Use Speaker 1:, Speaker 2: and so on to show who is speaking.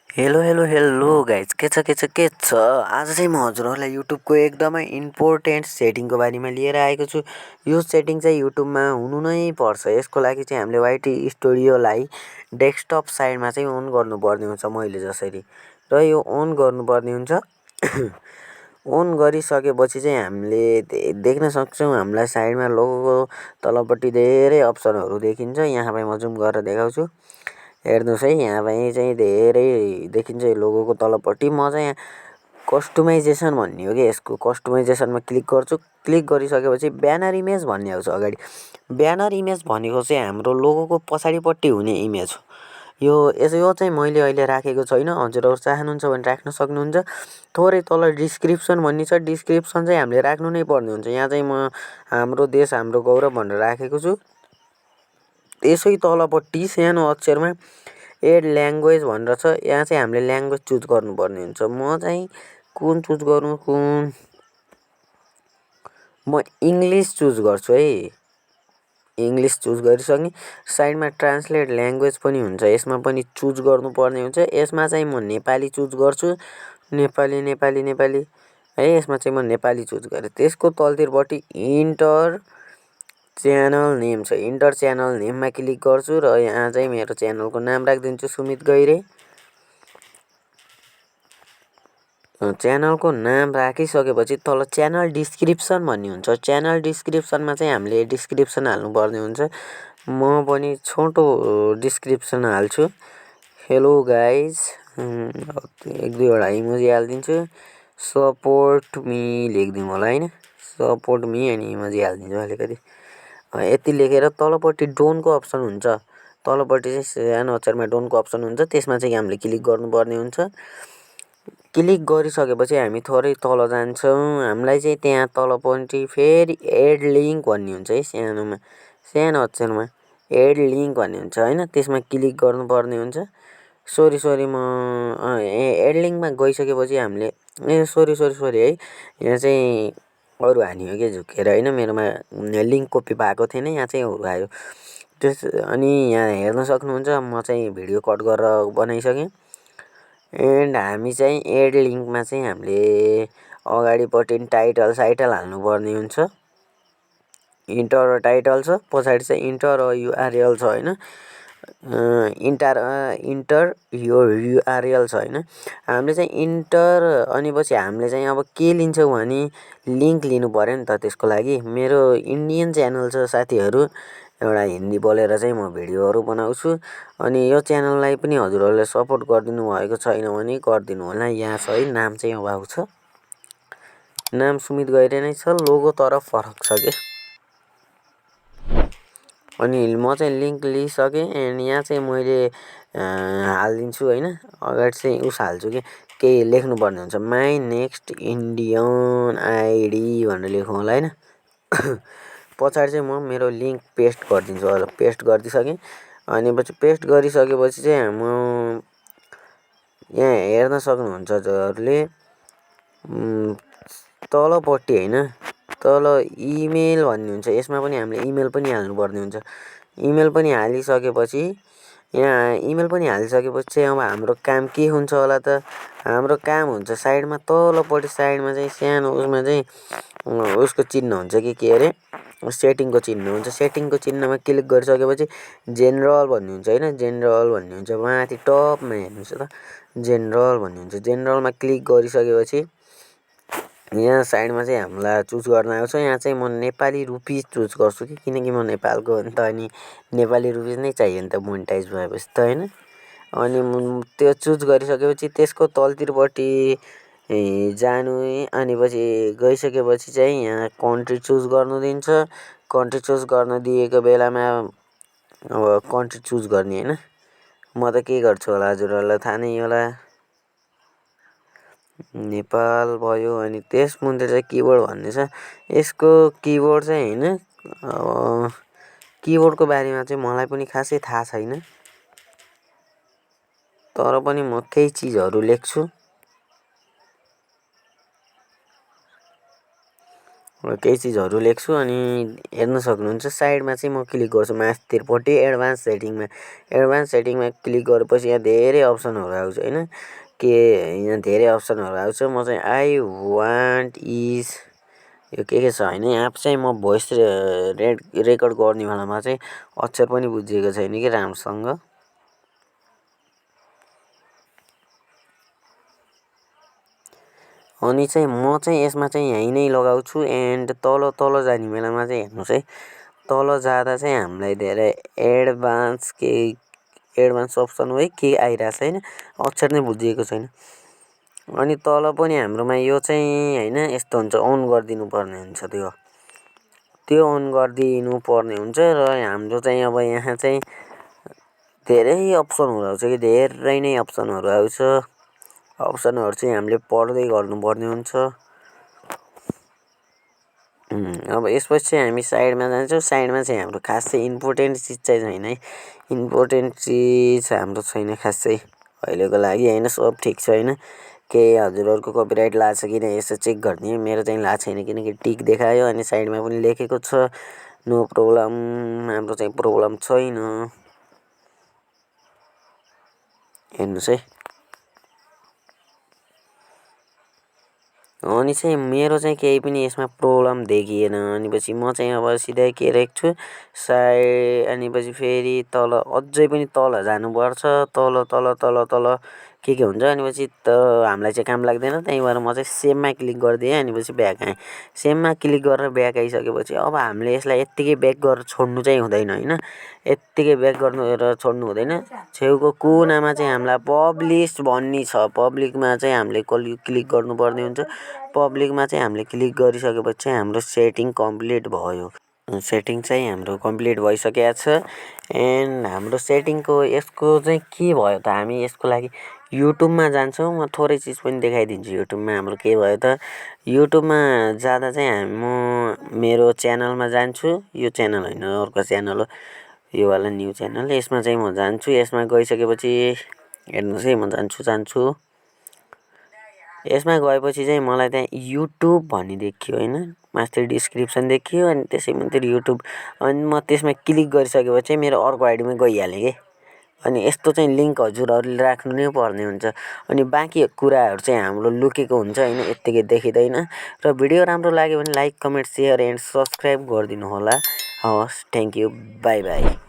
Speaker 1: Hello hello hello guys के छ आज चाहिँ म हजुरहरूलाई युट्युबको एकदमै इम्पोर्टेन्ट सेटिङको बारेमा लिएर आएको छु। यो सेटिङ चाहिँ युट्युबमा हुनु नै पर्छ। यसको लागि चाहिँ हामीले वाइटी स्टुडियोलाई डेस्कटप साइडमा चाहिँ अन गर्नुपर्ने हुन्छ मैले जसरी, र यो अन गर्नुपर्ने हुन्छ। अन गरिसकेपछि चाहिँ हामीले देख्न सक्छौँ हामीलाई साइडमा लोगोको तलपट्टि धेरै अप्सनहरू देखिन्छ। यहाँ म जुम गरेर देखाउँछु। हेर्नुहोस् है, यहाँ चाहिँ धेरै देखिन्छ लोगोको तलपट्टि। म चाहिँ यहाँ कस्टमाइजेसन भन्ने हो कि यसको कस्टमाइजेसनमा क्लिक गर्छु। क्लिक गरिसकेपछि ब्यानर इमेज भन्ने आउँछ अगाडि। ब्यानर इमेज भनेको चाहिँ हाम्रो लोगोको पछाडिपट्टि हुने इमेज हो। यो चाहिँ मैले अहिले राखेको छैन। हजुरहरू चाहनुहुन्छ भने राख्न सक्नुहुन्छ। थोरै तल डिस्क्रिप्सन भन्ने छ, डिस्क्रिप्सन चाहिँ हामीले राख्नु नै पर्ने हुन्छ। यहाँ चाहिँ म हाम्रो देश हाम्रो गौरव भनेर राखेको छु। त्यसै तलपट्टि सानो अक्षरमा एड ल्याङ्ग्वेज भनेर छ। यहाँ चाहिँ हामीले ल्याङ्ग्वेज चुज गर्नुपर्ने हुन्छ। म चाहिँ कुन चुज गर्नु, म इङ्ग्लिस चुज गर्छु है। इङ्ग्लिस चुज गरिसकेँ। साइडमा ट्रान्सलेट ल्याङ्ग्वेज पनि हुन्छ, यसमा पनि चुज गर्नुपर्ने हुन्छ। यसमा चाहिँ म नेपाली चुज गर्छु। नेपाली है, यसमा चाहिँ म नेपाली चुज गरेँ। त्यसको तलतिरपट्टि इन्टर च्यानल नेम छ। इन्टर च्यानल नेममा क्लिक गर्छु र यहाँ चाहिँ मेरो च्यानलको नाम राखिदिन्छु सुमित गैरे। च्यानलको नाम राखिसकेपछि तल च्यानल डिस्क्रिप्सन भन्ने हुन्छ। च्यानल डिस्क्रिप्सनमा चाहिँ हामीले डिस्क्रिप्सन हाल्नुपर्ने हुन्छ। म पनि छोटो डिस्क्रिप्सन हाल्छु। हेलो गाइज, एक दुईवटा इमोजी हालिदिन्छु। सपोर्ट मी लेखिदिउँ होला होइन, सपोर्ट मी अनि इमोजी हालिदिन्छु अलिकति। यति लेखेर तलपट्टि डोनको अप्सन हुन्छ। तलपट्टि चाहिँ सानो अक्षरमा डोनको अप्सन हुन्छ, त्यसमा चाहिँ हामीले क्लिक गर्नुपर्ने हुन्छ। क्लिक गरिसकेपछि हामी थोरै तल जान्छौँ। हामीलाई चाहिँ त्यहाँ तलपट्टि फेरि एड लिङ्क भन्ने हुन्छ है, सानो अक्षरमा एड लिङ्क भन्ने हुन्छ होइन, त्यसमा क्लिक गर्नुपर्ने हुन्छ। सरी म एड लिङ्कमा गइसकेपछि हामीले सरी है, यहाँ चाहिँ अरू हानि हो कि झुकेर होइन, मेरोमा लिङ्क कपी भएको थिएन, यहाँ चाहिँ अरू आयो। अनि यहाँ हेर्न सक्नुहुन्छ म चाहिँ भिडियो कट गरेर बनाइसकेँ। एन्ड हामी चाहिँ एड लिङ्कमा चाहिँ हामीले अगाडिपट्टि टाइटल हाल्नुपर्ने हुन्छ। इन्टर टाइटल छ, पछाडि चाहिँ इन्टर युआरएल छ होइन, इन्टर यो युआरएल छ होइन। हामीले चाहिँ इन्टर अनि पछि हामीले चाहिँ अब के लिन्छौँ भने लिङ्क लिनु पऱ्यो नि त। त्यसको लागि मेरो इन्डियन च्यानल छ साथीहरू, एउटा हिन्दी बोलेर चाहिँ म भिडियोहरू बनाउँछु। अनि यो च्यानललाई पनि हजुरहरूले सपोर्ट गरिदिनु भएको छैन भने गरिदिनु होला। यहाँ छ है, नाम चाहिँ अब आउँछ, नाम सुमित गैरे नै छ, लोगो तर फरक छ कि। अनि म चाहिँ लिङ्क लिइसकेँ। एन्ड यहाँ चाहिँ मैले हालिदिन्छु होइन, अगाडि चाहिँ उस हाल्छु कि केही लेख्नुपर्ने हुन्छ। माई नेक्स्ट इन्डियन आइडी भनेर लेखौँ होला होइन। पछाडि चाहिँ म मेरो लिङ्क पेस्ट गरिदिन्छु होला। पेस्ट गरिदिइसकेँ। अनि पछि पेस्ट गरिसकेपछि चाहिँ म यहाँ हेर्न सक्नुहुन्छ हजुरहरूले तलपट्टि होइन, तल इमेल भन्ने हुन्छ, यसमा पनि हामीले इमेल पनि हाल्नुपर्ने हुन्छ। इमेल पनि हालिसकेपछि चाहिँ अब हाम्रो काम के हुन्छ होला त। हाम्रो काम हुन्छ साइडमा तलपट्टि साइडमा चाहिँ सानो उसमा चाहिँ उसको चिन्ह हुन्छ कि के अरे, सेटिङको चिन्ह हुन्छ। सेटिङको चिन्हमा क्लिक गरिसकेपछि जेनरल भन्ने हुन्छ होइन, जेनरल भन्ने हुन्छ माथि टपमा हेर्नुहोस् त, जेनरल भन्ने हुन्छ। जेनरलमा क्लिक गरिसकेपछि यहाँ साइडमा चाहिँ हामीलाई चुज गर्न आउँछ। यहाँ चाहिँ म नेपाली रुपिस चुज गर्छु कि, किनकि म नेपालको हो नि त, अनि नेपाली रुपिस नै चाहियो नि त मोनिटाइज भएपछि त होइन। अनि त्यो चुज गरिसकेपछि त्यसको तलतिरपट्टि जानु, अनि पछि गइसकेपछि चाहिँ यहाँ कन्ट्री चुज गर्नु दिन्छ। कन्ट्री चुज गर्न दिएको बेलामा अब कन्ट्री चुज गर्ने होइन। म त के गर्छु होला हजुरहरूलाई थाहा नै होला, नेपाल भयो। अनि त्यस मुनि चाहिँ किबोर्ड भन्ने छ। यसको किबोर्ड चाहिँ होइन, किबोर्डको बारेमा चाहिँ मलाई पनि खासै थाहा छैन, तर पनि म केही चिजहरू लेख्छु। केही चिजहरू लेख्छु अनि हेर्न सक्नुहुन्छ। साइडमा चाहिँ म क्लिक गर्छु माथितिरपट्टि एडभान्स सेटिङमा क्लिक गरेपछि यहाँ धेरै अप्सनहरू आउँछ होइन। यहाँ धेरै अप्सनहरू आउँछ। म चाहिँ आई वान्ट इज यो के छ होइन। यहाँ चाहिँ म भोइस रेकर्ड गर्ने बेलामा चाहिँ अक्षर पनि बुझिएको छैन कि राम्रोसँग। अनि चाहिँ म चाहिँ यसमा चाहिँ यहीँ नै लगाउँछु। एन्ड तल जाने बेलामा चाहिँ हेर्नुहोस् है, तल जाँदा चाहिँ हामीलाई धेरै एडभान्स अप्सन हो है के आइरहेछ होइन, अक्षर नै बुझिएको छैन। अनि तल पनि हाम्रोमा यो चाहिँ होइन यस्तो हुन्छ, अन गरिदिनु पर्ने हुन्छ। त्यो अन गरिदिनु पर्ने हुन्छ र हाम्रो चाहिँ अब यहाँ चाहिँ धेरै अप्सनहरू आउँछ कि धेरै नै अप्सनहरू आउँछ। अप्सनहरू चाहिँ हामीले पढ्दै गर्नुपर्ने हुन्छ। अब यसपछि चाहिँ हामी साइडमा जान्छौँ। साइडमा चाहिँ हाम्रो खासै इम्पोर्टेन्ट चिज चाहिँ छैन है। इम्पोर्टेन्ट चिज हाम्रो छैन खासै अहिलेको लागि होइन। सब ठिक छ होइन। केही हजुरहरूको कपिराइट लाग्छ किन यसो चेक गरिदिएँ। मेरो चाहिँ लाग्छ छैन किनकि टिक देखायो अनि साइडमा पनि लेखेको छ नो प्रब्लम। हाम्रो चाहिँ प्रब्लम छैन, हेर्नुहोस् है। अनि चाहिँ मेरो चाहिँ केही पनि यसमा प्रब्लम देखिएन। अनिपछि म चाहिँ अब सिधै के लेख्छु अनिपछि फेरि तल अझै पनि तल जानुपर्छ। तल के हुन्छ। अनिपछि हामीलाई चाहिँ काम लाग्दैन। त्यही भएर म चाहिँ सेममा क्लिक गरिदिएँ। अनिपछि ब्याक आएँ। सेममा क्लिक गरेर ब्याक आइसकेपछि अब हामीले यसलाई यत्तिकै ब्याक गरेर छोड्नु चाहिँ हुँदैन होइन। यत्तिकै ब्याक गरेर छोड्नु हुँदैन। छेउको कुनामा चाहिँ हामीलाई पब्लिस भन्ने छ। पब्लिकमा चाहिँ हामीले क्लिक गर्नुपर्ने हुन्छ। पब्लिकमा चाहिँ हामीले क्लिक गरिसकेपछि चाहिँ हाम्रो सेटिङ कम्प्लिट भयो। सेटिङ चाहिँ हाम्रो कम्प्लिट भइसकेको छ। एन्ड हाम्रो सेटिङको यसको चाहिँ के भयो त, हामी यसको लागि युट्युबमा जान्छौँ। म थोरै चिज पनि देखाइदिन्छु युट्युबमा हाम्रो के भयो त। युट्युबमा जाँदा चाहिँ म मेरो च्यानलमा जान्छु। यो च्यानल होइन अर्को च्यानल हो, यो वाला न्यू च्यानल। यसमा चाहिँ म जान्छु। यसमा गइसकेपछि हेर्नुहोस् है, म जान्छु। यसमा गएपछि चाहिँ मलाई त्यहाँ युट्युब भन्ने देखियो होइन। माथि डिस्क्रिप्सन देखियो अनि त्यसै माथि युट्युब। अनि म त्यसमा क्लिक गरिसकेपछि चाहिँ मेरो अर्को आइडीमा गइहालेँ कि। अनि यस्तो चाहिँ लिङ्क हजुरहरूले राख्नु नै पर्ने हुन्छ। अनि बाँकी कुराहरू चाहिँ हाम्रो लुकेको हुन्छ होइन, यत्तिकै देखिँदैन। र भिडियो राम्रो लाग्यो भने like comment share and subscribe गरिदिनु होला। हवस्, थ्याङ्क यू, बाई बाई।